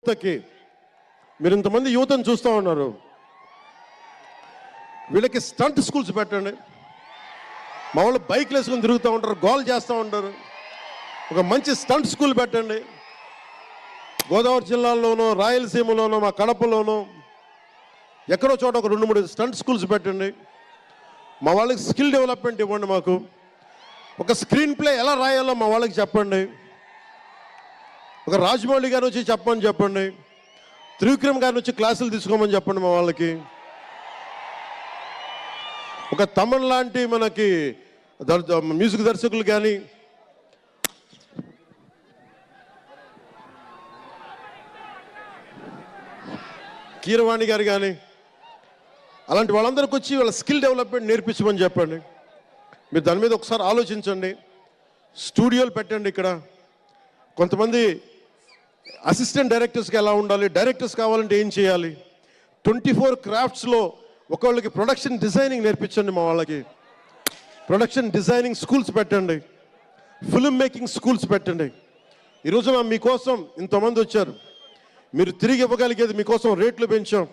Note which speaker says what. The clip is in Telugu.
Speaker 1: యువతకి మీరు ఇంతమంది యువతను చూస్తూ ఉన్నారు. వీళ్ళకి స్టంట్ స్కూల్స్ పెట్టండి. మా వాళ్ళు బైక్లు వేసుకొని తిరుగుతూ ఉంటారు, గోల్ చేస్తూ ఉంటారు. ఒక మంచి స్టంట్ స్కూల్ పెట్టండి. గోదావరి జిల్లాలోనూ, రాయలసీమలోనూ, మా కడపలోనూ ఎక్కడో చోట ఒక 2-3 స్టంట్ స్కూల్స్ పెట్టండి. మా వాళ్ళకి స్కిల్ డెవలప్మెంట్ ఇవ్వండి. మాకు ఒక స్క్రీన్ ప్లే ఎలా రాయాలో మా వాళ్ళకి చెప్పండి. ఒక రాజమౌళి గారు వచ్చి చెప్పండి. త్రివిక్రమ్ గారిని వచ్చి క్లాసులు తీసుకోమని చెప్పండి మా వాళ్ళకి. ఒక తమన్ లాంటి మనకి మ్యూజిక్ దర్శకులు కానీ, కీరవాణి గారు కానీ, అలాంటి వాళ్ళందరికీ వచ్చి వాళ్ళ స్కిల్ డెవలప్మెంట్ నేర్పించమని చెప్పండి. మీరు దాని మీద ఒకసారి ఆలోచించండి. స్టూడియోలు పెట్టండి. ఇక్కడ కొంతమంది అసిస్టెంట్ డైరెక్టర్స్కి ఎలా ఉండాలి, డైరెక్టర్స్ కావాలంటే ఏం చేయాలి, 24 క్రాఫ్ట్స్లో ఒకళ్ళకి ప్రొడక్షన్ డిజైనింగ్ నేర్పించండి. మా వాళ్ళకి ప్రొడక్షన్ డిజైనింగ్ స్కూల్స్ పెట్టండి. ఫిల్మ్ మేకింగ్ స్కూల్స్ పెట్టండి. ఈరోజు మీకోసం ఇంతమంది వచ్చారు. మీరు తిరిగి ఇవ్వగలిగేది మీకోసం రేట్లు పెంచాం.